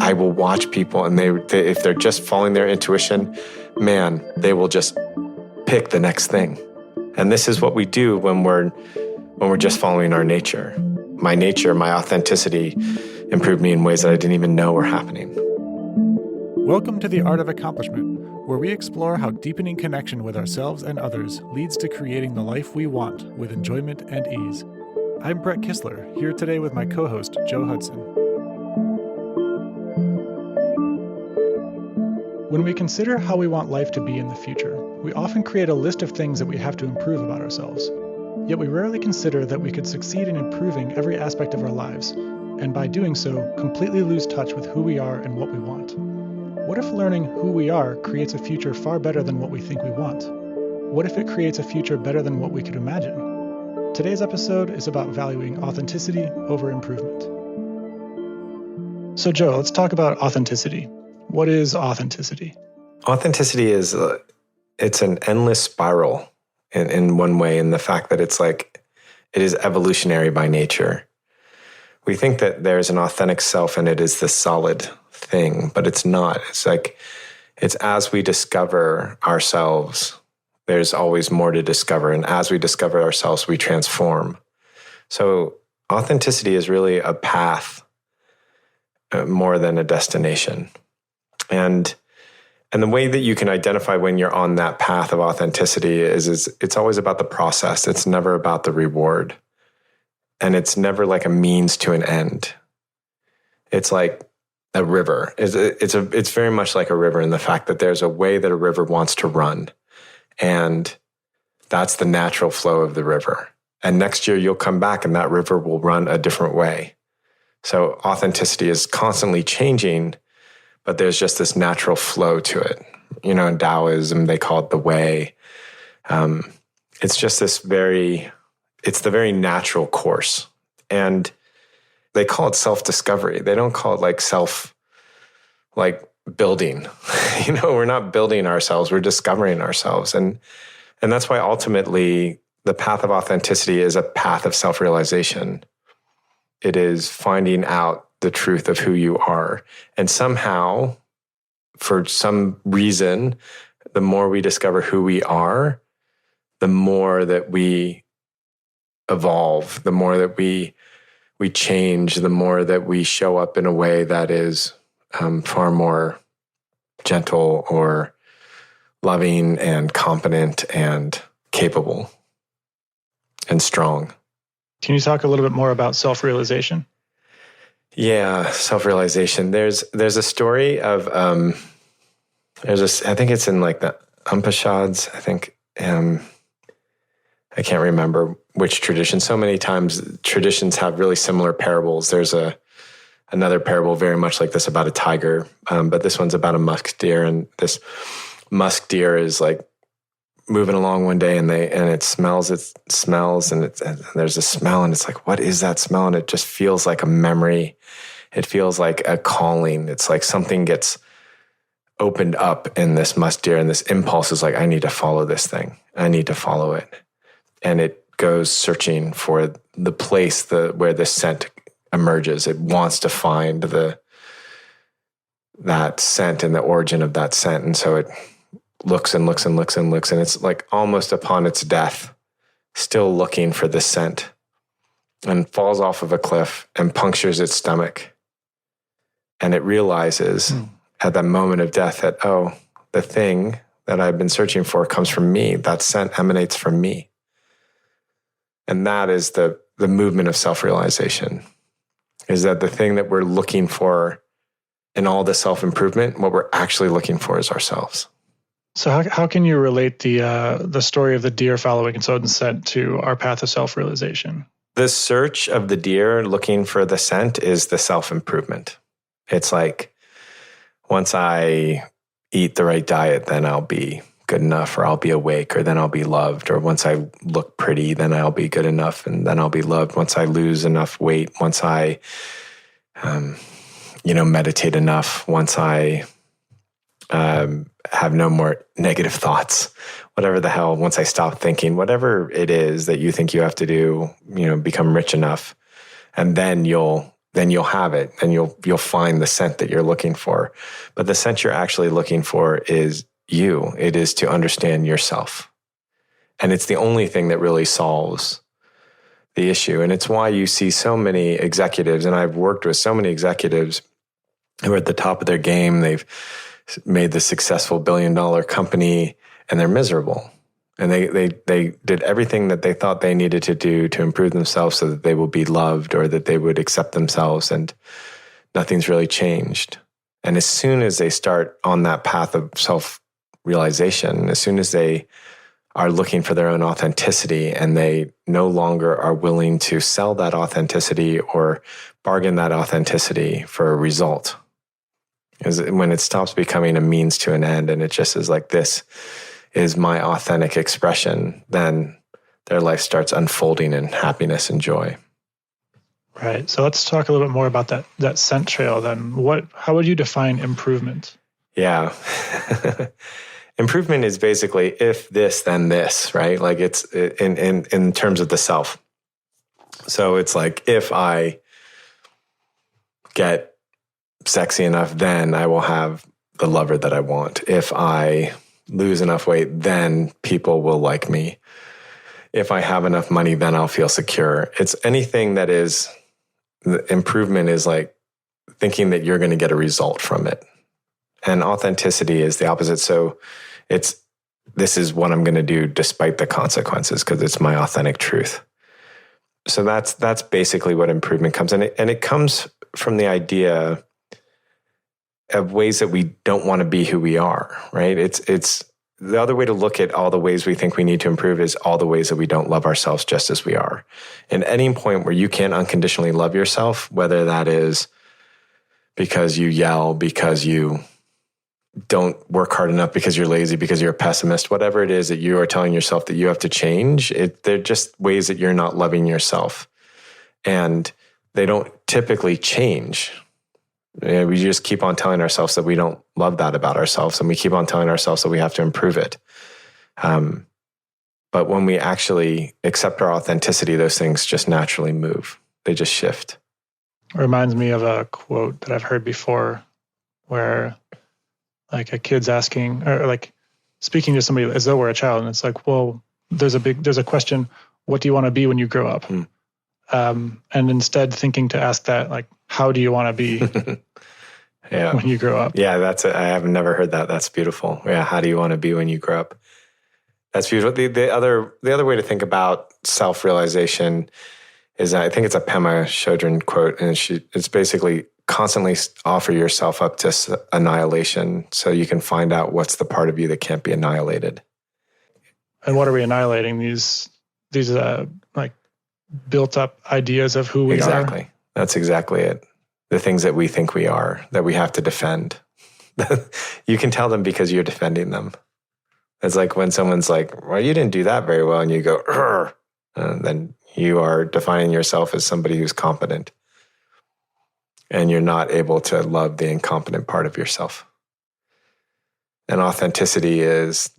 I will watch people and they if they're just following their intuition, man, they will just pick the next thing. And this is what we do when we're just following our nature. My nature, my authenticity improved me in ways that I didn't even know were happening. Welcome to The Art of Accomplishment, where we explore how deepening connection with ourselves and others leads to creating the life we want with enjoyment and ease. I'm Brett Kistler, here today with my co-host, Joe Hudson. When we consider how we want life to be in the future, we often create a list of things that we have to improve about ourselves. Yet we rarely consider that we could succeed in improving every aspect of our lives, and by doing so, completely lose touch with who we are and what we want. What if learning who we are creates a future far better than what we think we want? What if it creates a future better than what we could imagine? Today's episode is about valuing authenticity over improvement. So Joe, let's talk about authenticity. What is authenticity? Authenticity is, it's an endless spiral in one way, in the fact that it's like, it is evolutionary by nature. We think that there's an authentic self and it is the solid thing, but it's not. It's like, it's as we discover ourselves, there's always more to discover. And as we discover ourselves, we transform. So authenticity is really a path more than a destination. And the way that you can identify when you're on that path of authenticity is it's always about the process. It's never about the reward. And it's never like a means to an end. It's like a river. It's very much like a river in the fact that there's a way that a river wants to run. And that's the natural flow of the river. And next year you'll come back and that river will run a different way. So authenticity is constantly changing, but there's just this natural flow to it. You know, in Taoism, they call it the way. It's just it's the very natural course. And they call it self-discovery. They don't call it building. You know, we're not building ourselves, we're discovering ourselves. And that's why ultimately the path of authenticity is a path of self-realization. It is finding out the truth of who you are. And somehow, for some reason, the more we discover who we are, the more that we evolve, the more that we change, the more that we show up in a way that is far more gentle or loving and competent and capable and strong. Can you talk a little bit more about self-realization? Yeah, self-realization. There's a story of I think it's in like the Upanishads. I think I can't remember which tradition. So many times traditions have really similar parables. There's another parable very much like this about a tiger, but this one's about a musk deer, and this musk deer is like moving along one day and it smells, and there's a smell, and it's like, what is that smell? And it just feels like a memory. It feels like a calling. It's like something gets opened up in this musk deer, and this impulse is like, I need to follow this thing. I need to follow it. And it goes searching for the place where the scent emerges. It wants to find that scent and the origin of that scent. And so it looks and looks and looks and looks, and it's like almost upon its death, still looking for the scent, and falls off of a cliff and punctures its stomach. And it realizes at that moment of death that, oh, the thing that I've been searching for comes from me. That scent emanates from me. And that is the movement of self-realization, is that the thing that we're looking for in all the self-improvement, what we're actually looking for is ourselves. So how can you relate the story of the deer following its own scent to our path of self-realization? The search of the deer looking for the scent is the self-improvement. It's like, once I eat the right diet, then I'll be good enough, or I'll be awake, or then I'll be loved. Or once I look pretty, then I'll be good enough, and then I'll be loved. Once I lose enough weight, once I, meditate enough, once I have no more negative thoughts, whatever the hell, once I stop thinking, whatever it is that you think you have to do, become rich enough, and then you'll then you'll have it, and you'll find the scent that you're looking for. But the scent you're actually looking for is you. It is to understand yourself. And it's the only thing that really solves the issue. And it's why you see so many executives, and I've worked with so many executives who are at the top of their game. They've made the successful billion-dollar company, and they're miserable. And they did everything that they thought they needed to do to improve themselves so that they will be loved or that they would accept themselves, and nothing's really changed. And as soon as they start on that path of self-realization, as soon as they are looking for their own authenticity and they no longer are willing to sell that authenticity or bargain that authenticity for a result, is when it stops becoming a means to an end and it just is like, this is my authentic expression, then their life starts unfolding in happiness and joy. Right. So let's talk a little bit more about that scent trail then. How would you define improvement? Yeah. Improvement is basically if this, then this, right? Like it's in terms of the self. So it's like, if I get sexy enough, then I will have the lover that I want. If I lose enough weight, then people will like me. If I have enough money, then I'll feel secure. It's anything that is, the improvement is like thinking that you're going to get a result from it. And authenticity is the opposite. So this is what I'm going to do despite the consequences, because it's my authentic truth. So that's basically what improvement comes in. And it comes from the idea of ways that we don't want to be who we are, right? It's the other way to look at all the ways we think we need to improve is all the ways that we don't love ourselves just as we are. And any point where you can't unconditionally love yourself, whether that is because you yell, because you don't work hard enough, because you're lazy, because you're a pessimist, whatever it is that you are telling yourself that you have to change, they're just ways that you're not loving yourself. And they don't typically change. We just keep on telling ourselves that we don't love that about ourselves, and we keep on telling ourselves that we have to improve it. But when we actually accept our authenticity, those things just naturally move. They just shift. It reminds me of a quote that I've heard before where like a kid's asking, or like speaking to somebody as though we're a child. And it's like, well, there's a question, what do you want to be when you grow up? And instead thinking to ask that, like, how do you want to be when you grow up? Yeah, I have never heard that. That's beautiful. Yeah, how do you want to be when you grow up? That's beautiful. The other way to think about self-realization is, I think it's a Pema Chodron quote, and it's basically constantly offer yourself up to annihilation so you can find out what's the part of you that can't be annihilated. And what are we annihilating? These like built up ideas of who we are. Exactly. That's exactly it. The things that we think we are, that we have to defend. You can tell them because you're defending them. It's like when someone's like, well, you didn't do that very well. And you go, "Urgh," and then you are defining yourself as somebody who's competent. And you're not able to love the incompetent part of yourself. And authenticity is,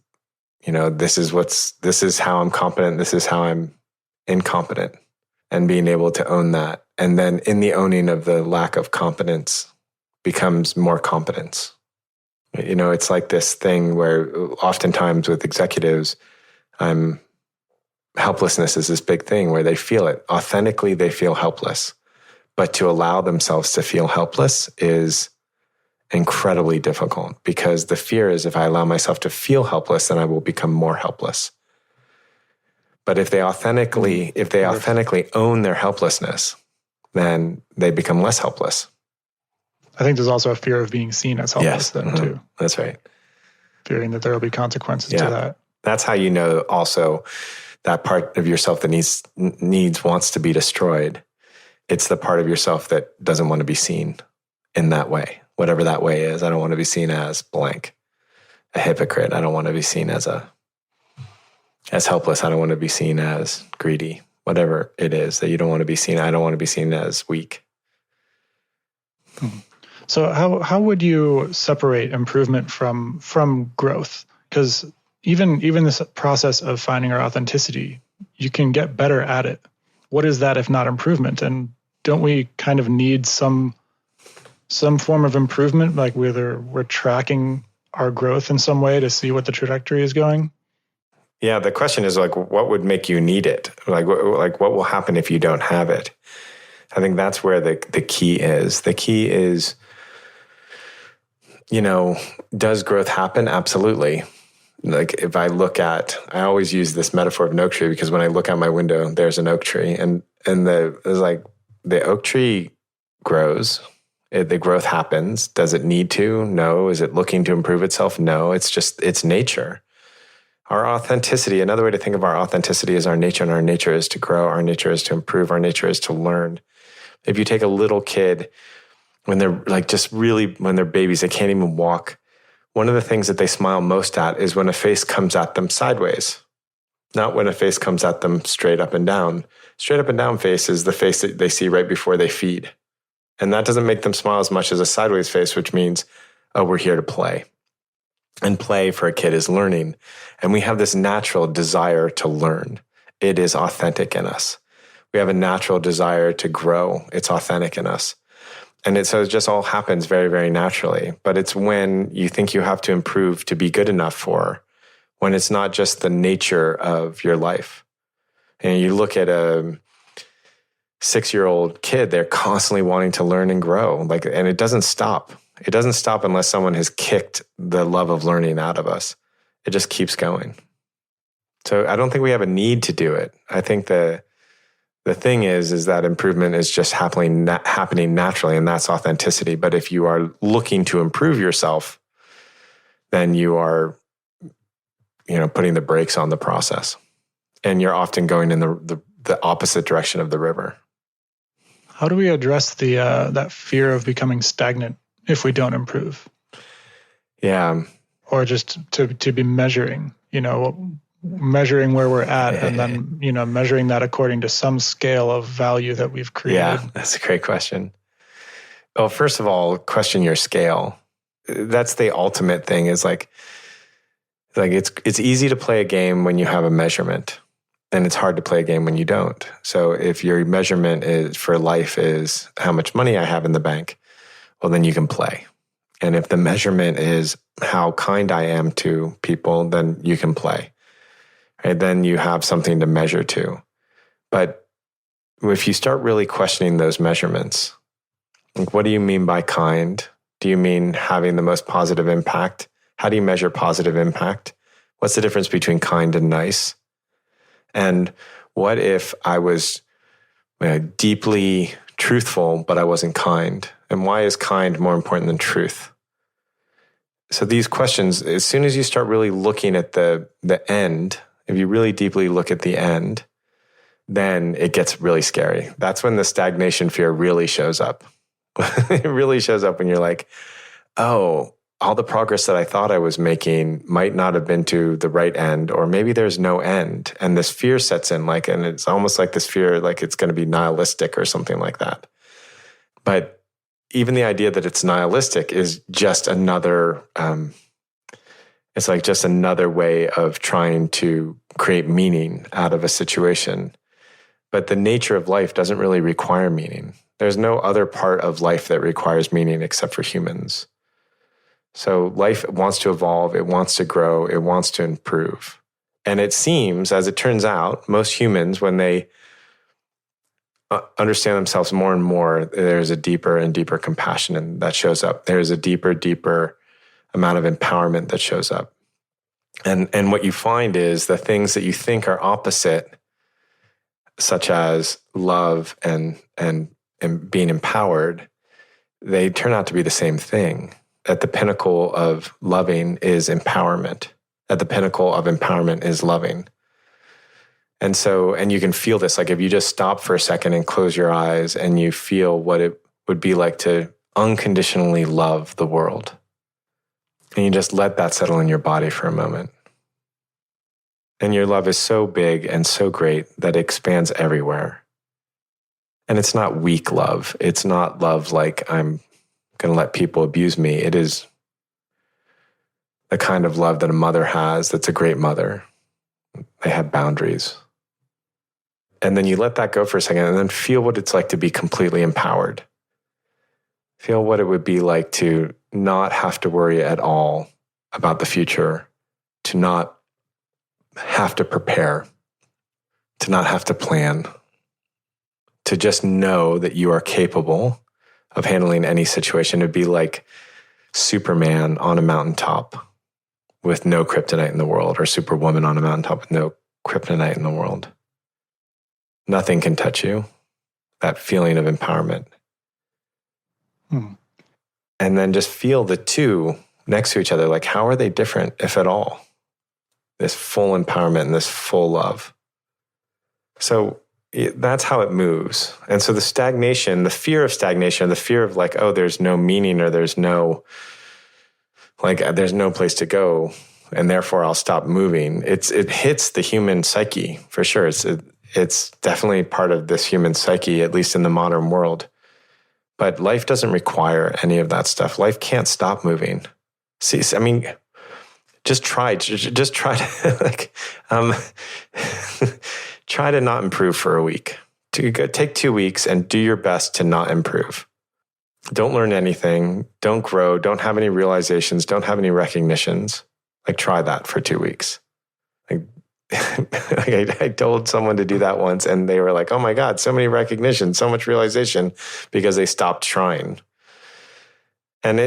this is how I'm competent. This is how I'm incompetent. And being able to own that. And then in the owning of the lack of competence becomes more competence. It's like this thing where oftentimes with executives, helplessness is this big thing where they feel it. Authentically, they feel helpless. But to allow themselves to feel helpless is incredibly difficult, because the fear is, if I allow myself to feel helpless, then I will become more helpless. But if they authentically own their helplessness, then they become less helpless. I think there's also a fear of being seen as helpless too. That's right. Fearing that there will be consequences to that. That's how you know also that part of yourself that wants to be destroyed. It's the part of yourself that doesn't want to be seen in that way, whatever that way is. I don't want to be seen as blank, a hypocrite. I don't want to be seen as helpless. I don't want to be seen as greedy, whatever it is that you don't want to be seen. I don't want to be seen as weak. So how would you separate improvement from growth? Because even this process of finding our authenticity, you can get better at it. What is that if not improvement? And don't we kind of need some form of improvement, like whether we're tracking our growth in some way to see what the trajectory is going? Yeah, the question is like, what would make you need it? Like what will happen if you don't have it? I think that's where the key is. The key is, does growth happen? Absolutely. Like if I always use this metaphor of an oak tree, because when I look out my window, there's an oak tree, and the oak tree grows. The growth happens. Does it need to? No. Is it looking to improve itself? No. It's nature. Our authenticity, another way to think of our authenticity is our nature, and our nature is to grow. Our nature is to improve. Our nature is to learn. If you take a little kid, when they're when they're babies, they can't even walk. One of the things that they smile most at is when a face comes at them sideways, not when a face comes at them straight up and down. Straight up and down face is the face that they see right before they feed. And that doesn't make them smile as much as a sideways face, which means, oh, we're here to play. And play for a kid is learning. And we have this natural desire to learn. It is authentic in us. We have a natural desire to grow. It's authentic in us. And so it just all happens very, very naturally. But it's when you think you have to improve to be good enough for, when it's not just the nature of your life. And you look at a 6-year-old kid, they're constantly wanting to learn and grow. And it doesn't stop. It doesn't stop unless someone has kicked the love of learning out of us. It just keeps going. So I don't think we have a need to do it. I think the thing is that improvement is just happening naturally, and that's authenticity. But if you are looking to improve yourself, then you are, putting the brakes on the process, and you're often going in the opposite direction of the river. How do we address that fear of becoming stagnant if we don't improve? Yeah. Or just to be measuring, measuring where we're at, and then, measuring that according to some scale of value that we've created. Yeah, that's a great question. Well, first of all, question your scale. That's the ultimate thing, is like it's easy to play a game when you have a measurement, and it's hard to play a game when you don't. So if your measurement for life is how much money I have in the bank, well, then you can play. And if the measurement is how kind I am to people, then you can play. Right? Then you have something to measure to. But if you start really questioning those measurements, like, what do you mean by kind? Do you mean having the most positive impact? How do you measure positive impact? What's the difference between kind and nice? And what if I was deeply truthful, but I wasn't kind? And why is kind more important than truth? So these questions, as soon as you start really looking at the end, if you really deeply look at the end, then it gets really scary. That's when the stagnation fear really shows up. It really shows up when you're like, oh, all the progress that I thought I was making might not have been to the right end, or maybe there's no end. And this fear sets in, and it's almost like this fear, like it's going to be nihilistic or something like that. But even the idea that it's nihilistic is just another, it's like just another way of trying to create meaning out of a situation. But the nature of life doesn't really require meaning. There's no other part of life that requires meaning except for humans. So life wants to evolve, it wants to grow, it wants to improve. And it seems, as it turns out, most humans, when they understand themselves more and more, there's a deeper and deeper compassion that shows up. There's a deeper amount of empowerment that shows up. And what you find is the things that you think are opposite, such as love and being empowered, they turn out to be the same thing. At the pinnacle of loving is empowerment. At the pinnacle of empowerment is loving. And you can feel this, like if you just stop for a second and close your eyes and you feel what it would be like to unconditionally love the world. And you just let that settle in your body for a moment. And your love is so big and so great that it expands everywhere. And it's not weak love. It's not love like I'm going to let people abuse me. It is the kind of love that a mother has that's a great mother. They have boundaries. And then you let that go for a second and then feel what it's like to be completely empowered. Feel what it would be like to not have to worry at all about the future, to not have to prepare, to not have to plan, to just know that you are capable of handling any situation. It'd be like Superman on a mountaintop with no kryptonite in the world, or Superwoman on a mountaintop with no kryptonite in the world. Nothing can touch you. That feeling of empowerment. And then just feel the two next to each other. Like, how are they different, if at all? This full empowerment and this full love. So that's how it moves. And so the stagnation, the fear of stagnation, the fear of like, oh, there's no meaning, or there's no place to go, and therefore I'll stop moving. It hits the human psyche for sure. It's definitely part of this human psyche, at least in the modern world. But life doesn't require any of that stuff. Life can't stop moving. See, I mean, just try to try to not improve for a week. Take 2 weeks and do your best to not improve. Don't learn anything. Don't grow. Don't have any realizations. Don't have any recognitions. Like, try that for 2 weeks. I told someone to do that once, and they were like, oh my God, so many recognitions, so much realization, because they stopped trying. And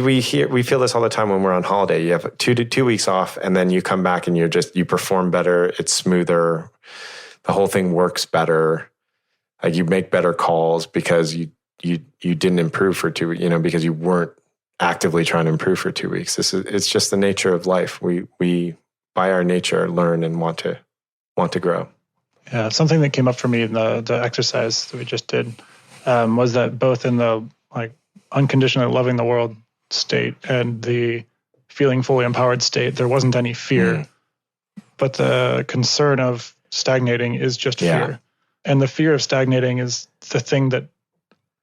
we feel this all the time when we're on holiday. You have 2 weeks off, and then you come back and you perform better. It's smoother. The whole thing works better. Like, you make better calls because you didn't improve for 2 weeks, because you weren't actively trying to improve for 2 weeks. It's just the nature of life. We by our nature learn and want to grow. Yeah, something that came up for me in the exercise that we just did was that both in the unconditionally loving the world state and the feeling fully empowered state, there wasn't any fear, but the concern of stagnating is just fear. And the fear of stagnating is the thing that,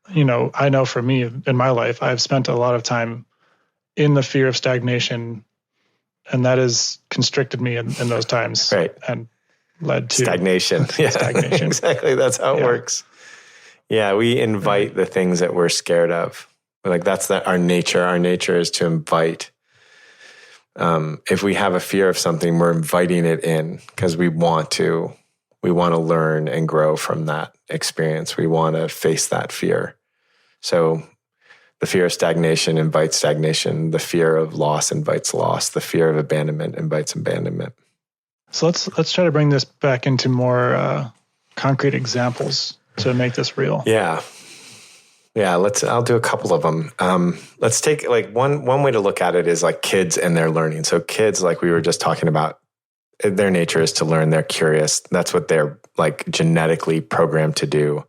I know for me in my life, I've spent a lot of time in the fear of stagnation, and that has constricted me in those times, right, and led to stagnation. Yeah, stagnation. Exactly. That's how it works. Yeah, we invite the things that we're scared of. Like, that's our nature. Our nature is to invite. If we have a fear of something, we're inviting it in because we want to learn and grow from that experience. We want to face that fear. So the fear of stagnation invites stagnation. The fear of loss invites loss. The fear of abandonment invites abandonment. So let's try to bring this back into more concrete examples to make this real. Yeah. I'll do a couple of them. Let's take one way to look at it is like kids and their learning. So kids, like we were just talking about, their nature is to learn. They're curious. That's what they're genetically programmed to do.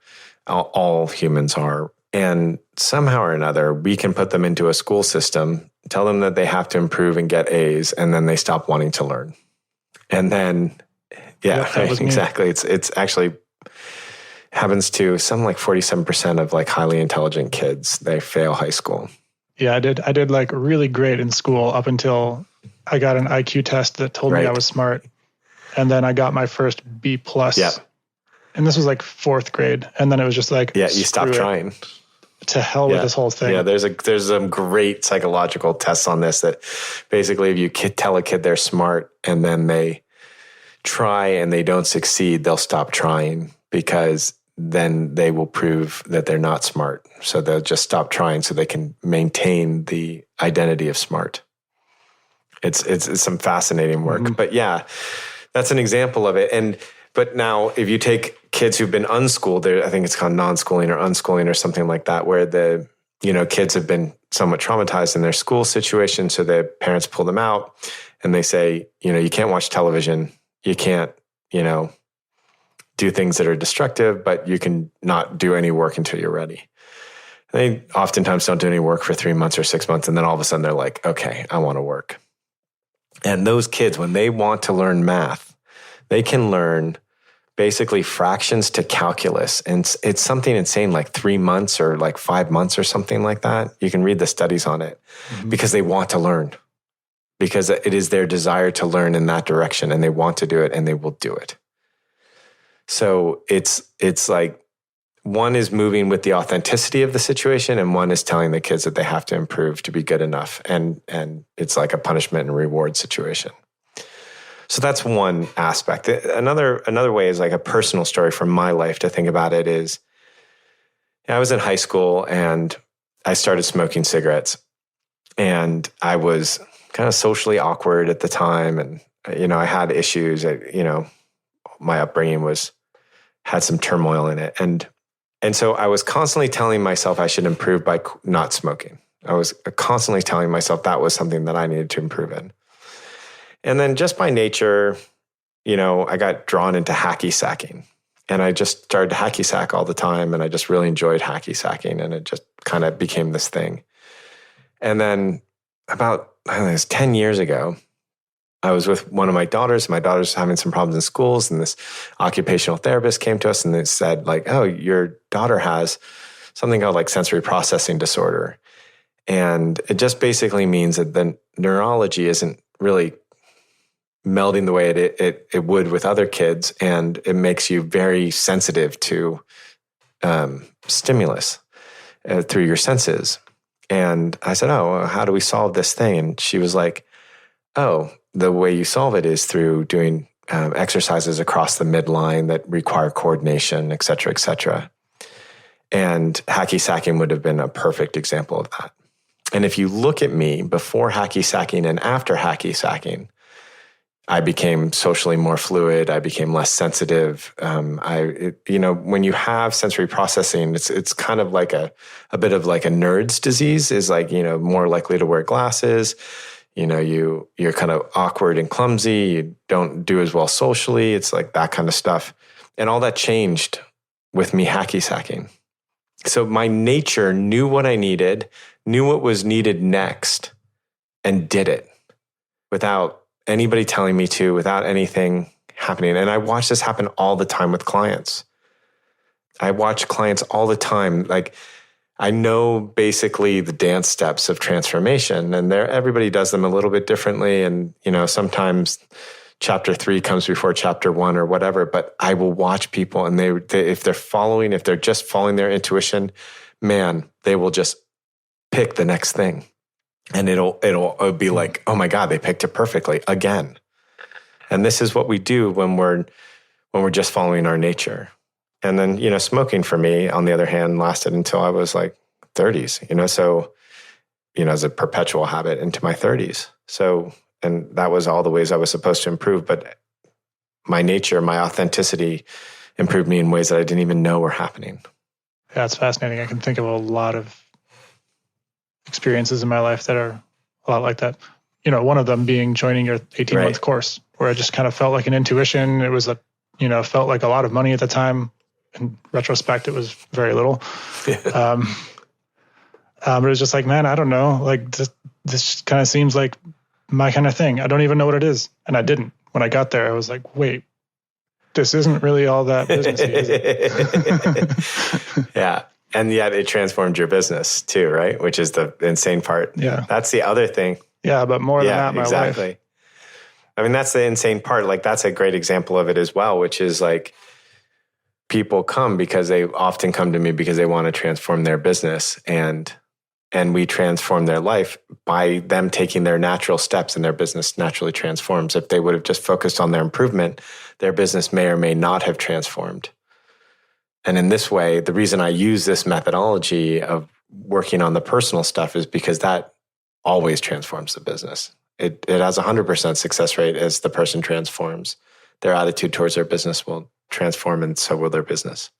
All humans are. And somehow or another, we can put them into a school system, tell them that they have to improve and get A's, and then they stop wanting to learn. And then, exactly. It's actually happens to some 47% of highly intelligent kids. They fail high school. Yeah, I did really great in school up until I got an IQ test that told me I was smart. And then I got my first B+. Yeah. And this was 4th grade. And then it was just you stop trying. To hell with this whole thing. Yeah, there's some great psychological tests on this that basically if you tell a kid they're smart and then they try and they don't succeed, they'll stop trying because then they will prove that they're not smart. So they'll just stop trying so they can maintain the identity of smart. It's some fascinating work. Mm-hmm. But yeah, that's an example of it. But now if you take kids who've been unschooled, I think it's called non-schooling or unschooling or something like that, where the kids have been somewhat traumatized in their school situation. So the parents pull them out and they say, you can't watch television. You can't, do things that are destructive, but you can not do any work until you're ready. They oftentimes don't do any work for 3 months or 6 months. And then all of a sudden they're like, okay, I want to work. And those kids, when they want to learn math, they can learn basically fractions to calculus. And it's something insane, 3 months or 5 months or something like that. You can read the studies on it because they want to learn, because it is their desire to learn in that direction and they want to do it and they will do it. So it's like one is moving with the authenticity of the situation, and one is telling the kids that they have to improve to be good enough. And it's like a punishment and reward situation. So that's one aspect. Another way is like a personal story from my life to think about it is, I was in high school and I started smoking cigarettes, and I was kind of socially awkward at the time. And, I had issues. My upbringing had some turmoil in it. And so I was constantly telling myself I should improve by not smoking. I was constantly telling myself that was something that I needed to improve in. And then just by nature, I got drawn into hacky sacking. And I just started to hacky sack all the time. And I just really enjoyed hacky sacking. And it just kind of became this thing. And then about, I don't know, it was 10 years ago, I was with one of my daughters. My daughter's having some problems in schools. And this occupational therapist came to us and they said, like, oh, your daughter has something called like sensory processing disorder. And it just basically means that the neurology isn't really melding the way it would with other kids, and it makes you very sensitive to stimulus through your senses. And I said, oh, how do we solve this thing? And she was like, oh, the way you solve it is through doing exercises across the midline that require coordination, et cetera, et cetera. And hacky sacking would have been a perfect example of that. And if you look at me before hacky sacking and after hacky sacking, I became socially more fluid. I became less sensitive. When you have sensory processing, it's kind of like a bit of like a nerd's disease, is like, more likely to wear glasses. You're kind of awkward and clumsy. You don't do as well socially. It's like that kind of stuff. And all that changed with me hacky sacking. So my nature knew what I needed, knew what was needed next, and did it without anybody telling me to, without anything happening. And I watch this happen all the time with clients. I watch clients all the time. Like, I know basically the dance steps of transformation, and everybody does them a little bit differently. And, sometimes chapter 3 comes before chapter 1 or whatever, but I will watch people, and if they're just following their intuition, man, they will just pick the next thing. And it'll be like, oh my God, they picked it perfectly again. And this is what we do when we're just following our nature. And then, smoking for me, on the other hand, lasted until I was like 30s, so, as a perpetual habit into my 30s. So, and that was all the ways I was supposed to improve. But my nature, my authenticity improved me in ways that I didn't even know were happening. Yeah, it's fascinating. I can think of a lot of experiences in my life that are a lot like that. One of them being joining your 18-month course, where I just kind of felt like an intuition. It was felt like a lot of money at the time. In retrospect, it was very little. But it was just like, man, I don't know. Like this kind of seems like my kind of thing. I don't even know what it is. And I didn't. When I got there, I was like, wait, this isn't really all that businessy, is it? Yeah. And yet it transformed your business too, right? Which is the insane part. Yeah. That's the other thing. Yeah, but more than that, my exactly. wife. I mean, that's the insane part. Like, that's a great example of it as well, which is like, people come because they often come to me because they want to transform their business, and we transform their life by them taking their natural steps, and their business naturally transforms. If they would have just focused on their improvement, their business may or may not have transformed. And in this way, the reason I use this methodology of working on the personal stuff is because that always transforms the business. It has 100% success rate as the person transforms. Their attitude towards their business will transform, and so will their business.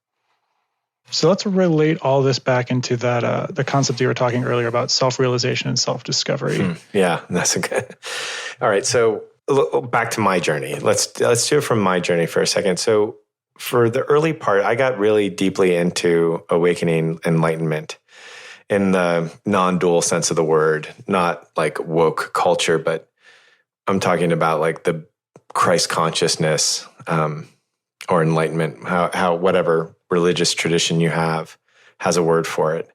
So let's relate all this back into that the concept you were talking earlier about self-realization and self-discovery. Yeah, that's a good. All right, so back to my journey. Let's do it from my journey for a second. So for the early part, I got really deeply into awakening enlightenment in the non-dual sense of the word, not like woke culture, but I'm talking about like the Christ consciousness or enlightenment, how whatever religious tradition you have has a word for it.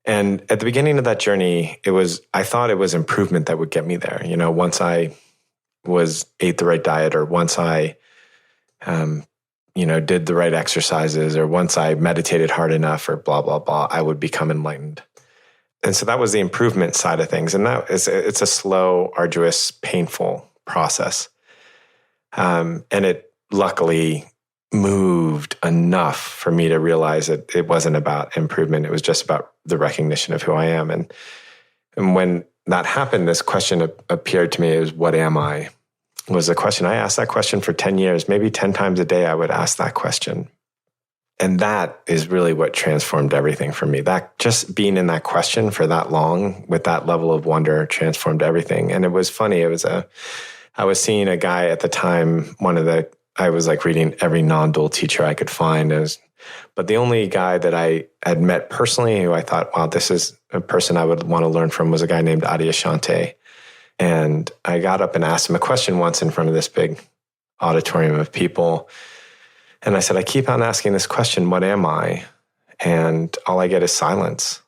And at the beginning of that journey, I thought it was improvement that would get me there. Once I ate the right diet, or once I did the right exercises, or once I meditated hard enough, or blah, blah, blah, I would become enlightened. And so that was the improvement side of things. And it's a slow, arduous, painful process. And it luckily moved enough for me to realize that it wasn't about improvement. It was just about the recognition of who I am. And when that happened, this question appeared to me as, what am I? Was a question. I asked that question for 10 years, maybe 10 times a day I would ask that question. And that is really what transformed everything for me. That just being in that question for that long with that level of wonder transformed everything. And it was funny. I was seeing a guy at the time, I was like reading every non-dual teacher I could find. But the only guy that I had met personally who I thought, wow, this is a person I would want to learn from, was a guy named Adyashanti. And I got up and asked him a question once in front of this big auditorium of people. And I said, I keep on asking this question, what am I? And all I get is silence.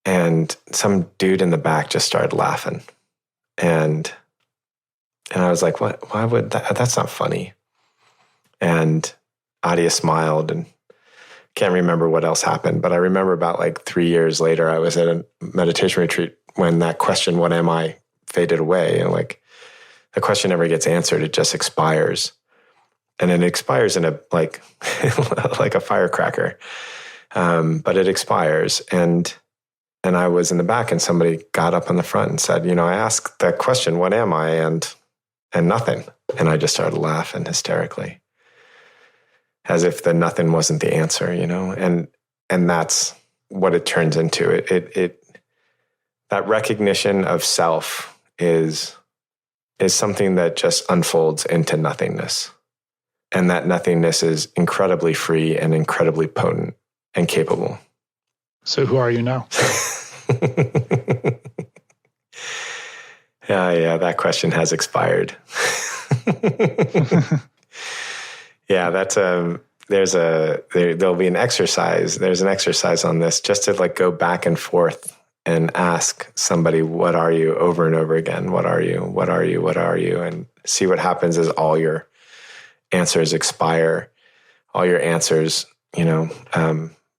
And some dude in the back just started laughing. And I was like, what? Why would that's not funny. And Adia smiled, and can't remember what else happened. But I remember about like 3 years later, I was at a meditation retreat when that question, what am I, faded away. And like the question never gets answered. It just expires. And it expires in a like a firecracker. But it expires. And I was in the back, and somebody got up on the front and said, I asked that question, what am I? And nothing. And I just started laughing hysterically, as if the nothing wasn't the answer, and that's what it turns into. It that recognition of self is something that just unfolds into nothingness. And that nothingness is incredibly free and incredibly potent and capable. So who are you now? Yeah, that question has expired. Yeah, that's there'll be an exercise. There's an exercise on this, just to like go back and forth and ask somebody, what are you, over and over again? What are you? What are you? What are you? And see what happens as all your answers expire, all your answers,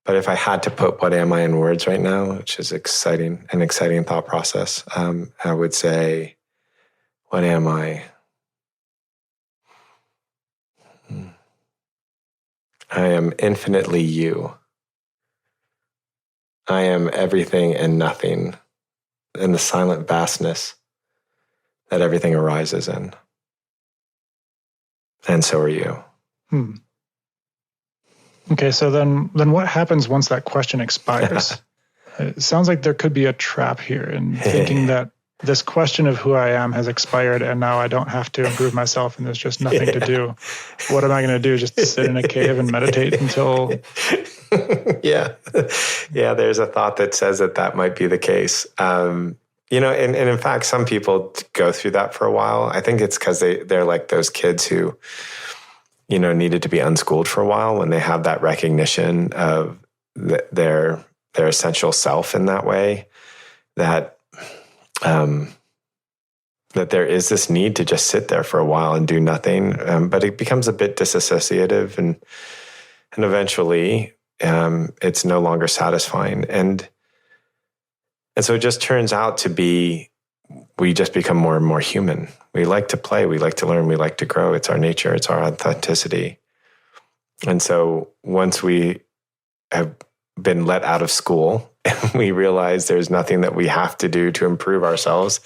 but if I had to put what am I in words right now, which is an exciting thought process, I would say, what am I? I am infinitely you. I am everything and nothing in the silent vastness that everything arises in. And so are you. Okay, so then what happens once that question expires? It sounds like there could be a trap here in thinking that this question of who I am has expired, and now I don't have to improve myself, and there's just nothing to do. What am I going to do? Just sit in a cave and meditate until... Yeah, there's a thought that says that might be the case. And in fact, some people go through that for a while. I think it's because they're like those kids who, needed to be unschooled for a while, when they have that recognition of their essential self in that way, that there is this need to just sit there for a while and do nothing. But it becomes a bit disassociative, and eventually it's no longer satisfying. And so it just turns out to be, we just become more and more human. We like to play, we like to learn, we like to grow. It's our nature, it's our authenticity. And so once we have been let out of school, and we realize there's nothing that we have to do to improve ourselves,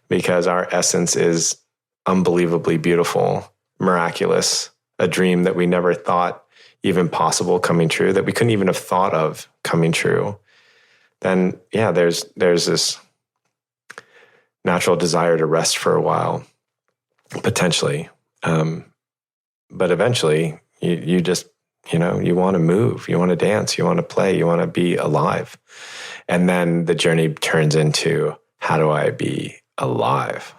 because our essence is unbelievably beautiful, miraculous, a dream that we never thought even possible coming true, that we couldn't even have thought of coming true, then yeah, there's this natural desire to rest for a while, potentially. But eventually you just, you want to move, you want to dance, you want to play, you want to be alive. And then the journey turns into, how do I be alive?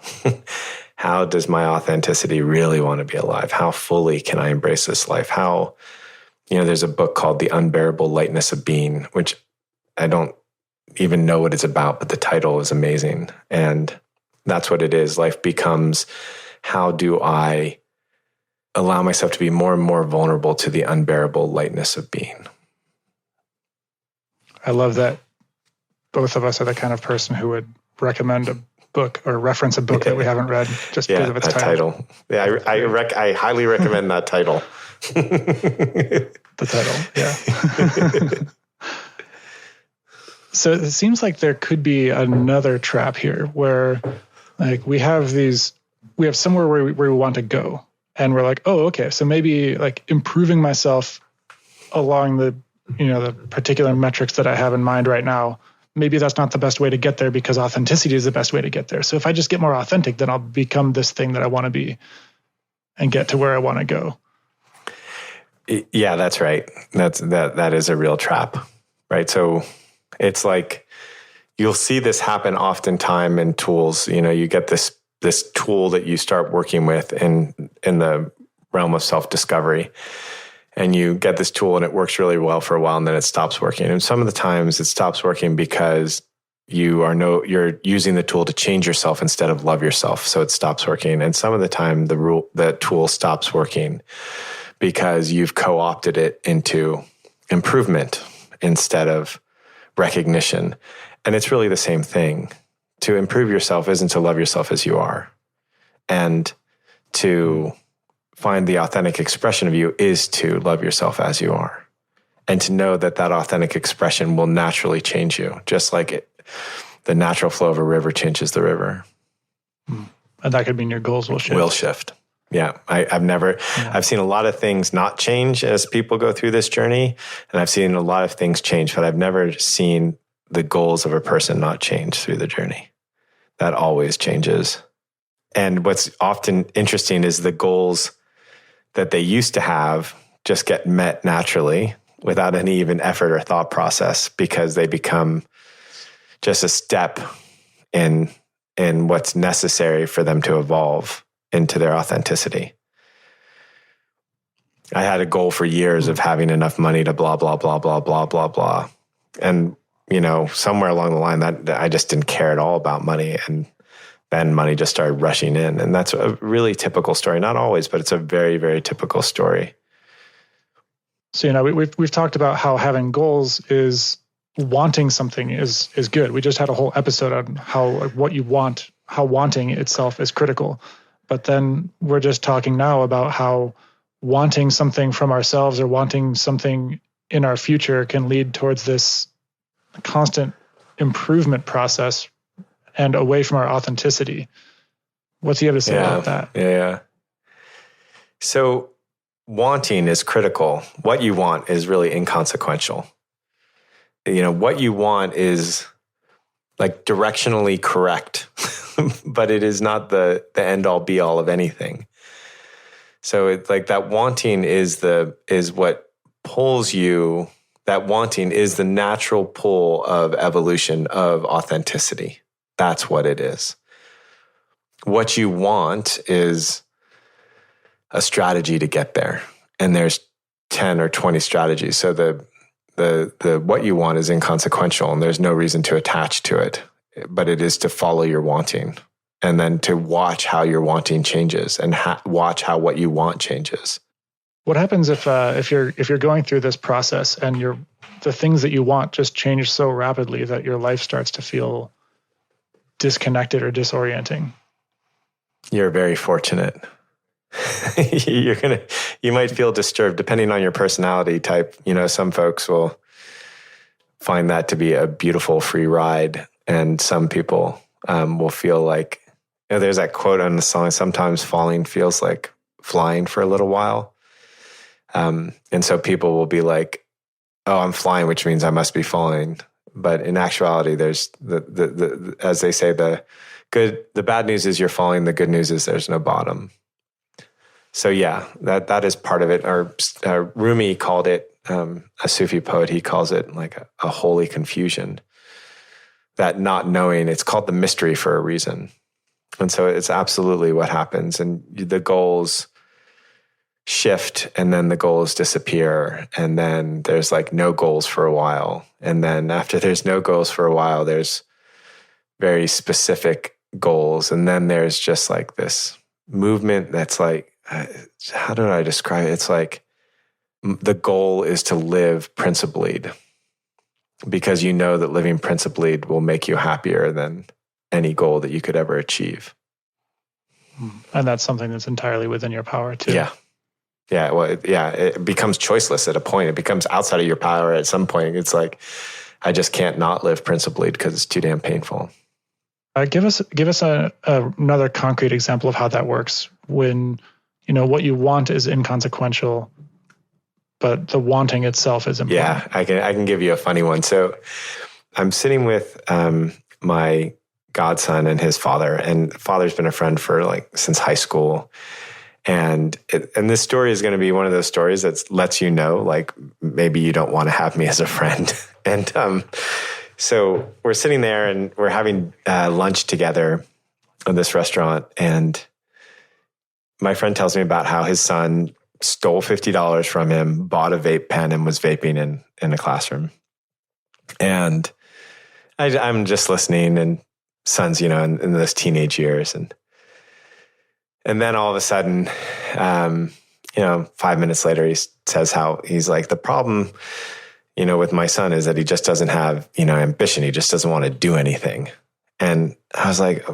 How does my authenticity really want to be alive? How fully can I embrace this life? How, there's a book called The Unbearable Lightness of Being, which I don't even know what it's about, but the title is amazing. And that's what it is. Life becomes, how do I allow myself to be more and more vulnerable to the unbearable lightness of being. I love that both of us are the kind of person who would recommend a book or reference a book that we haven't read just because of its title. Yeah, I highly recommend that title. The title, yeah. So it seems like there could be another trap here where like we have somewhere where we want to go. And we're like, oh, okay, so maybe like improving myself along the particular metrics that I have in mind right now, maybe that's not the best way to get there because authenticity is the best way to get there. So if I just get more authentic, then I'll become this thing that I want to be and get to where I want to go. Yeah, that's right. That is a real trap, right? So it's like you'll see this happen oftentimes in tools. You get this tool that you start working with in the realm of self-discovery, and you get this tool and it works really well for a while and then it stops working. And some of the times it stops working because you're using the tool to change yourself instead of love yourself. So it stops working. And some of the time the tool stops working because you've co-opted it into improvement instead of recognition. And it's really the same thing. To improve yourself isn't to love yourself as you are. And to find the authentic expression of you is to love yourself as you are. And to know that authentic expression will naturally change you, just like the natural flow of a river changes the river. And that could mean your goals will shift. Will shift. Yeah. I've seen a lot of things not change as people go through this journey. And I've seen a lot of things change, but I've never seen the goals of a person not change through the journey. That always changes. And what's often interesting is the goals that they used to have just get met naturally without any even effort or thought process because they become just a step in what's necessary for them to evolve into their authenticity. I had a goal for years of having enough money to blah, blah, blah, blah, blah, blah, blah. And somewhere along the line that I just didn't care at all about money. And then money just started rushing in. And that's a really typical story. Not always, but it's a very, very typical story. So, we've talked about how having goals is wanting something is good. We just had a whole episode on how wanting itself is critical. But then we're just talking now about how wanting something from ourselves or wanting something in our future can lead towards this constant improvement process and away from our authenticity. What's he have to say about that? Yeah. So wanting is critical. What you want is really inconsequential. What you want is like directionally correct, but it is not the end all be all of anything. So it's like that wanting is what pulls you. That wanting is the natural pull of evolution, of authenticity. That's what it is. What you want is a strategy to get there. And there's 10 or 20 strategies. So the what you want is inconsequential and there's no reason to attach to it, but it is to follow your wanting and then to watch how your wanting changes and watch how what you want changes. What happens if you're going through this process and the things that you want just change so rapidly that your life starts to feel disconnected or disorienting? You're very fortunate. You might feel disturbed depending on your personality type. Some folks will find that to be a beautiful free ride, and some people will feel like there's that quote on the song. Sometimes falling feels like flying for a little while. And so people will be like, oh, I'm flying, which means I must be falling. But in actuality, there's the as they say, the bad news is you're falling. The good news is there's no bottom. So yeah, that is part of it. Or Rumi called it, a Sufi poet, he calls it like a holy confusion. That not knowing, it's called the mystery for a reason. And so it's absolutely what happens. And the goals shift and then the goals disappear. And then there's like no goals for a while. And then after there's no goals for a while, there's very specific goals. And then there's just like this movement that's like how do I describe it? It's like the goal is to live principled, because you know that living principled will make you happier than any goal that you could ever achieve. And that's something that's entirely within your power too. Yeah. Yeah. Well, it becomes choiceless at a point. It becomes outside of your power at some point. It's like, I just can't not live principled because it's too damn painful. Give us another concrete example of how that works when, what you want is inconsequential, but the wanting itself is important. Yeah, I can give you a funny one. So I'm sitting with my godson and his father, and father's been a friend for since high school. And this story is going to be one of those stories that lets you know, maybe you don't want to have me as a friend. And so we're sitting there and we're having lunch together in this restaurant. And my friend tells me about how his son stole $50 from him, bought a vape pen, and was vaping in a classroom. And I'm just listening, and son's, in those teenage years. And then all of a sudden, 5 minutes later, he says how he's like, the problem, with my son is that he just doesn't have, ambition. He just doesn't want to do anything. And I was like,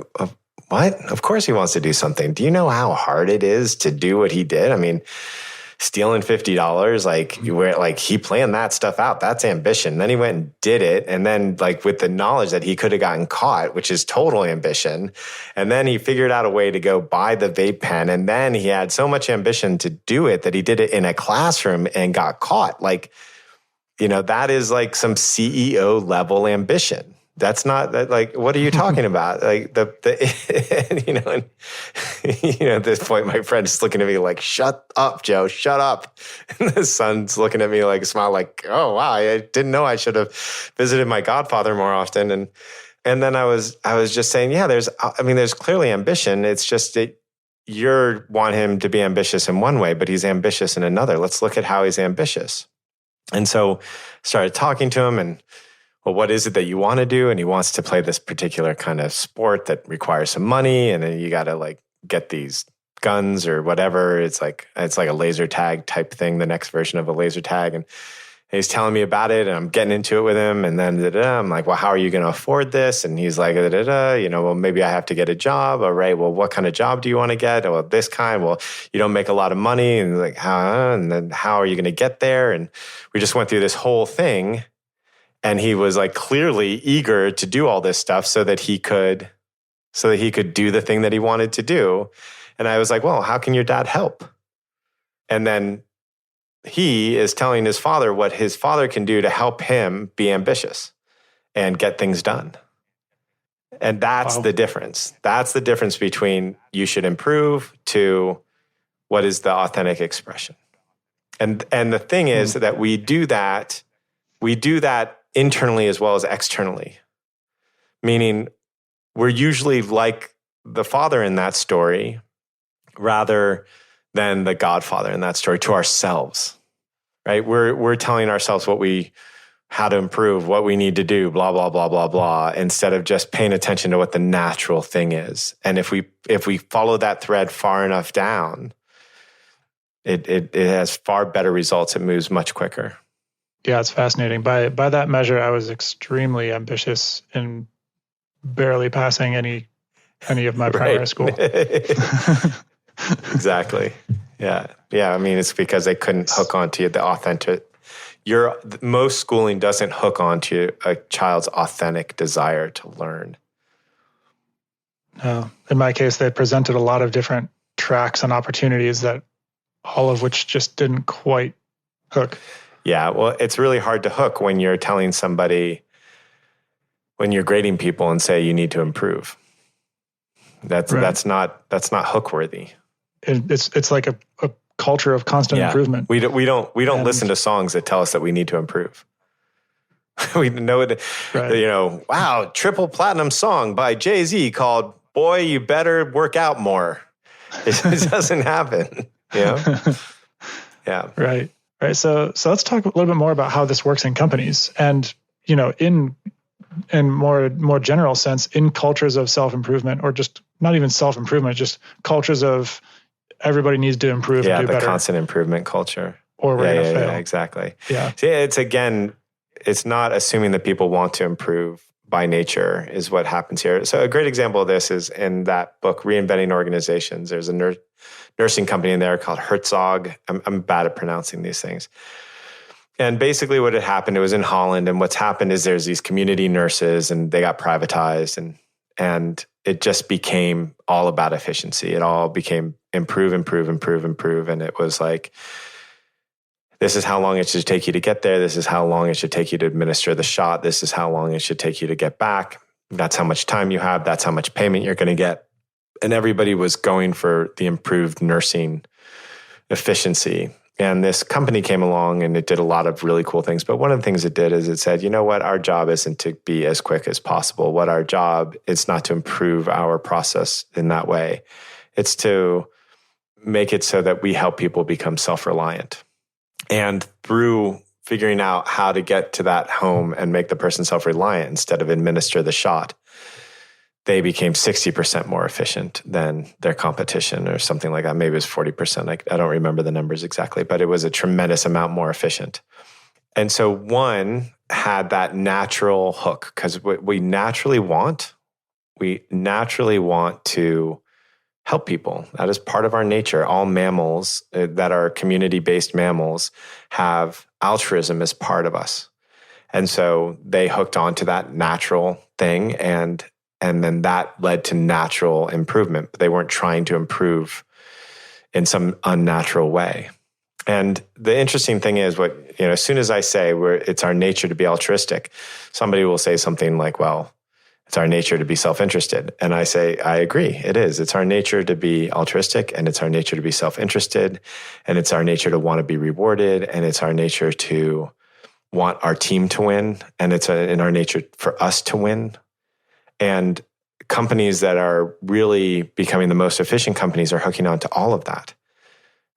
what? Of course he wants to do something. Do you know how hard it is to do what he did? I mean, stealing $50, he planned that stuff out. That's ambition. Then he went and did it. And then with the knowledge that he could have gotten caught, which is total ambition. And then he figured out a way to go buy the vape pen. And then he had so much ambition to do it that he did it in a classroom and got caught. That is some CEO level ambition. That's not that. What are you talking about? At this point, my friend is looking at me like, "Shut up, Joe! Shut up!" And the son's looking at me a smile, like, "Oh wow, I didn't know I should have visited my godfather more often." And then I was just saying, yeah, there's clearly ambition. It's just that you want him to be ambitious in one way, but he's ambitious in another. Let's look at how he's ambitious. And so started talking to him and, well, what is it that you want to do? And he wants to play this particular kind of sport that requires some money. And then you got to get these guns or whatever. It's like a laser tag type thing, the next version of a laser tag. And he's telling me about it and I'm getting into it with him. And then I'm like, well, how are you going to afford this? And he's like, well, maybe I have to get a job. All right. Well, what kind of job do you want to get? Well, this kind. Well, you don't make a lot of money. And and then how are you going to get there? And we just went through this whole thing. And he was clearly eager to do all this stuff so that he could do the thing that he wanted to do. And I was like, well, how can your dad help? And then he is telling his father what his father can do to help him be ambitious and get things done. And that's the difference. That's the difference between you should improve to what is the authentic expression. And the thing is that we do that internally as well as externally. Meaning we're usually like the father in that story rather than the godfather in that story to ourselves, right? We're telling ourselves how to improve, what we need to do, blah, blah, blah, blah, blah, instead of just paying attention to what the natural thing is. And if we follow that thread far enough down, it has far better results. It moves much quicker. Yeah, it's fascinating. By that measure, I was extremely ambitious in barely passing any of my primary school. Exactly. Yeah. I mean, it's because they couldn't hook onto the authentic. Most schooling doesn't hook onto a child's authentic desire to learn. No. In my case, they presented a lot of different tracks and opportunities that all of which just didn't quite hook. Yeah, well, it's really hard to hook when you're telling somebody, when you're grading people and say you need to improve. That's not hook worthy. It's like a culture of constant improvement. We don't listen to songs that tell us that we need to improve. We know it. Right. Wow, triple platinum song by Jay-Z called "Boy, You Better Work Out More." It doesn't happen. Yeah. Right. So let's talk a little bit more about how this works in companies, and in more general sense, in cultures of self-improvement, or just not even self-improvement, just cultures of everybody needs to improve and do the better. constant improvement culture. Or we're going to fail. Yeah, exactly. Yeah. So it's not assuming that people want to improve by nature is what happens here. So a great example of this is in that book, Reinventing Organizations. There's a nursing company in there called Herzog. I'm bad at pronouncing these things. And basically what had happened, it was in Holland. And what's happened is there's these community nurses and they got privatized and it just became all about efficiency. It all became improve. And it was like, this is how long it should take you to get there. This is how long it should take you to administer the shot. This is how long it should take you to get back. That's how much time you have. That's how much payment you're going to get. And everybody was going for the improved nursing efficiency. And this company came along and it did a lot of really cool things. But one of the things it did is it said, you know what? Our job isn't to be as quick as possible. What our job is not to improve our process in that way. It's to make it so that we help people become self-reliant. And through figuring out how to get to that home and make the person self-reliant instead of administer the shot, they became 60% more efficient than their competition or something like that. Maybe it was 40%. I don't remember the numbers exactly, but it was a tremendous amount more efficient. And so one had that natural hook because what we naturally want to help people. That is part of our nature. All mammals that are community-based mammals have altruism as part of us. And so they hooked onto that natural thing and then that led to natural improvement. But they weren't trying to improve in some unnatural way. And the interesting thing is as soon as I say it's our nature to be altruistic, somebody will say something like, well, it's our nature to be self-interested. And I say, I agree, it is. It's our nature to be altruistic, and it's our nature to be self-interested, and it's our nature to want to be rewarded, and it's our nature to want our team to win, and it's in our nature for us to win. And companies that are really becoming the most efficient companies are hooking on to all of that,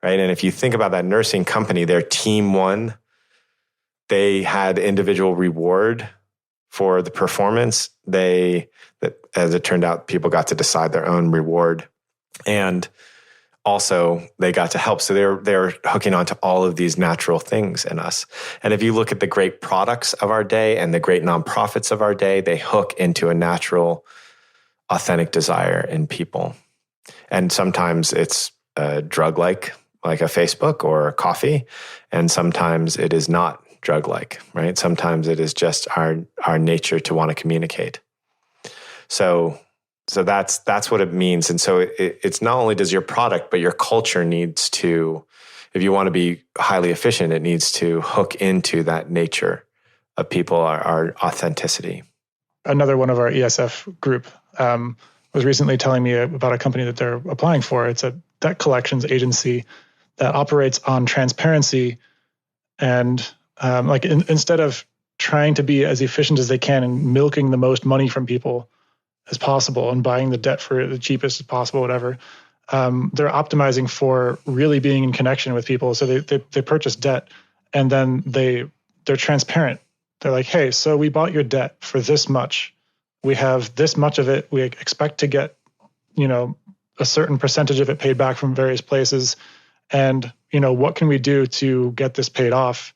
right? And if you think about that nursing company, their team won. They had individual reward for the performance. As it turned out, people got to decide their own reward. And also they got to help. So they're hooking onto all of these natural things in us. And if you look at the great products of our day and the great nonprofits of our day, they hook into a natural, authentic desire in people. And sometimes it's drug-like, like a Facebook or a coffee. And sometimes it is not drug-like, right? Sometimes it is just our nature to want to communicate. So that's what it means. And so it's not only does your product, but your culture needs to, if you want to be highly efficient, it needs to hook into that nature of people, our authenticity. Another one of our ESF group was recently telling me about a company that they're applying for. It's a debt collections agency that operates on transparency and instead of trying to be as efficient as they can and milking the most money from people as possible and buying the debt for the cheapest as possible, whatever, they're optimizing for really being in connection with people. So they purchase debt and then they're transparent. They're like, hey, so we bought your debt for this much. We have this much of it. We expect to get, a certain percentage of it paid back from various places. And, what can we do to get this paid off?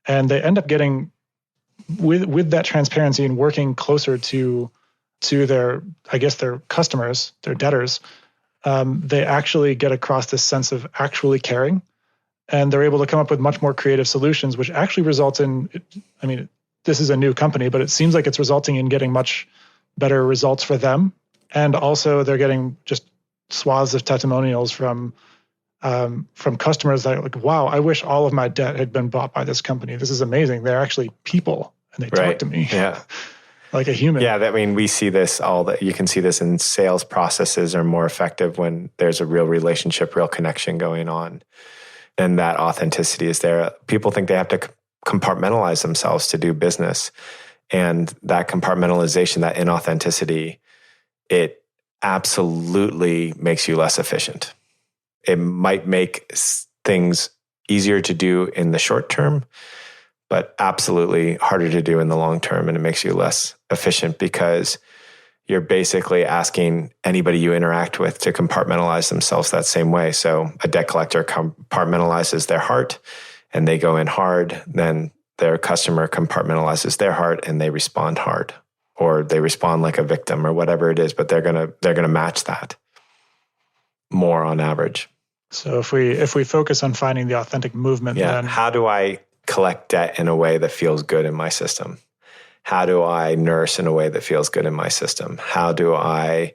And they end up getting, with that transparency and working closer to their customers, their debtors, they actually get across this sense of actually caring. And they're able to come up with much more creative solutions, which actually results in, this is a new company, but it seems like it's resulting in getting much better results for them. And also they're getting just swaths of testimonials from customers that are like, wow, I wish all of my debt had been bought by this company. This is amazing. They're actually people and they talk to me like a human. Yeah, we see this you can see this in sales processes are more effective when there's a real relationship, real connection going on. And that authenticity is there. People think they have to compartmentalize themselves to do business. And that compartmentalization, that inauthenticity, it absolutely makes you less efficient. It might make things easier to do in the short term, but absolutely harder to do in the long term. And it makes you less efficient because you're basically asking anybody you interact with to compartmentalize themselves that same way. So a debt collector compartmentalizes their heart and they go in hard. Then their customer compartmentalizes their heart and they respond hard, or they respond like a victim or whatever it is, but they're gonna match that more on average. So if we focus on finding the authentic movement, then how do I collect debt in a way that feels good in my system? How do I nurse in a way that feels good in my system? How do I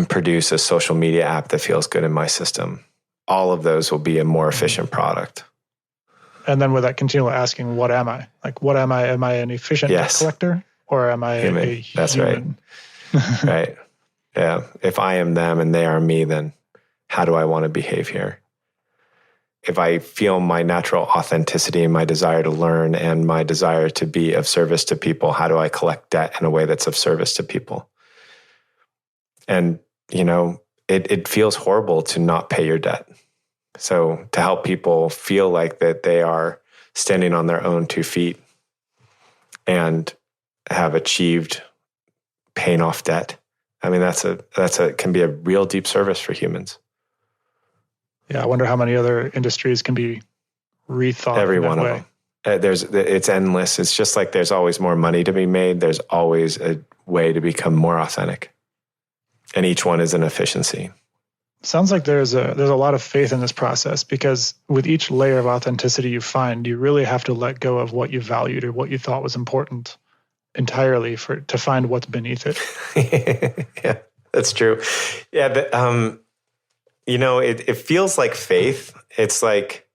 produce a social media app that feels good in my system? All of those will be a more efficient product. And then with that continual asking, what am I? Like, what am I? Am I an efficient debt collector, or am I human? A That's human? Right. Right. Yeah. If I am them and they are me, then how do I want to behave here? If I feel my natural authenticity and my desire to learn and my desire to be of service to people, how do I collect debt in a way that's of service to people? And, it feels horrible to not pay your debt. So to help people feel like that they are standing on their own 2 feet and have achieved paying off debt, I mean, can be a real deep service for humans. Yeah, I wonder how many other industries can be rethought. Every one of them. It's endless. It's just like there's always more money to be made. There's always a way to become more authentic, and each one is an efficiency. Sounds like there's a lot of faith in this process, because with each layer of authenticity you find, you really have to let go of what you valued or what you thought was important entirely to find what's beneath it. Yeah, that's true. Yeah, it feels like faith. It's like,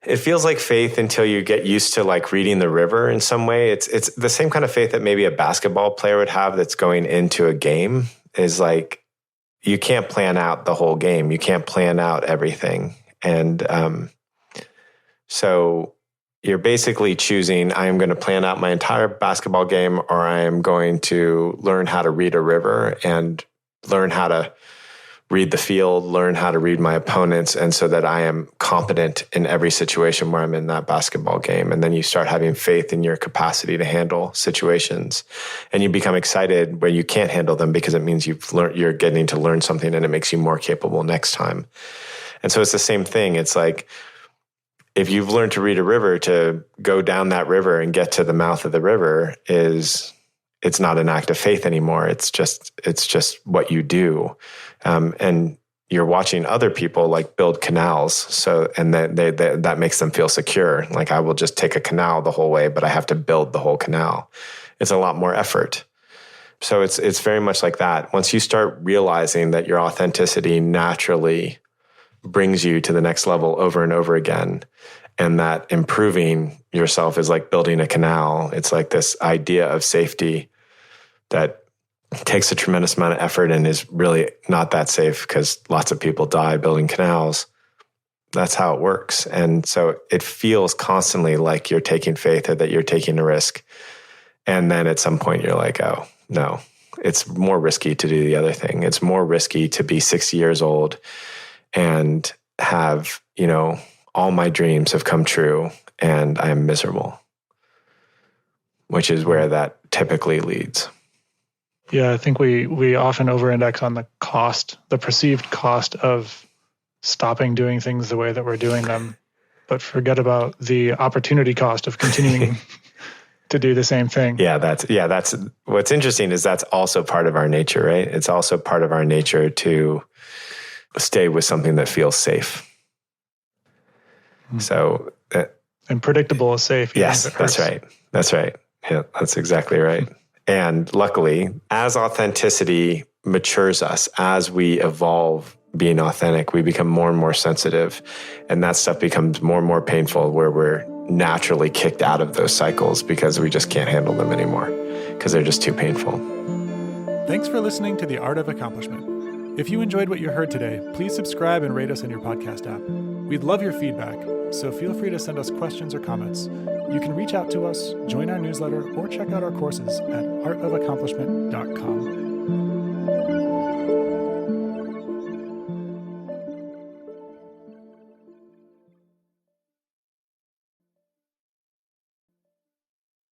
it feels like faith until you get used to like reading the river in some way. It's the same kind of faith that maybe a basketball player would have that's going into a game. Is like, you can't plan out the whole game. You can't plan out everything. And so you're basically choosing, I am going to plan out my entire basketball game, or I am going to learn how to read a river and learn how to read the field, learn how to read my opponents, and so that I am competent in every situation where I'm in that basketball game. And then you start having faith in your capacity to handle situations, and you become excited when you can't handle them, because it means you're getting to learn something, and it makes you more capable next time. And so it's the same thing. It's like, if you've learned to read a river, to go down that river and get to the mouth of the river it's not an act of faith anymore. It's just what you do. And you're watching other people like build canals. So, and that makes them feel secure. Like, I will just take a canal the whole way, but I have to build the whole canal. It's a lot more effort. So it's very much like that. Once you start realizing that your authenticity naturally brings you to the next level over and over again, and that improving yourself is like building a canal. It's like this idea of safety that takes a tremendous amount of effort and is really not that safe, because lots of people die building canals. That's how it works. And so it feels constantly like you're taking faith, or that you're taking a risk. And then at some point you're like, oh, no, it's more risky to do the other thing. It's more risky to be 60 years old and have, all my dreams have come true and I'm miserable, which is where that typically leads. Yeah, I think we often over-index on the cost, the perceived cost of stopping doing things the way that we're doing them, but forget about the opportunity cost of continuing to do the same thing. Yeah, that's what's interesting, is that's also part of our nature, right? It's also part of our nature to stay with something that feels safe. So, and predictable is safe. Yes, that's right. That's right. Yeah, that's exactly right. And luckily, as authenticity matures us, as we evolve being authentic, we become more and more sensitive. And that stuff becomes more and more painful, where we're naturally kicked out of those cycles because we just can't handle them anymore, because they're just too painful. Thanks for listening to The Art of Accomplishment. If you enjoyed what you heard today, please subscribe and rate us in your podcast app. We'd love your feedback, so feel free to send us questions or comments. You can reach out to us, join our newsletter, or check out our courses at artofaccomplishment.com.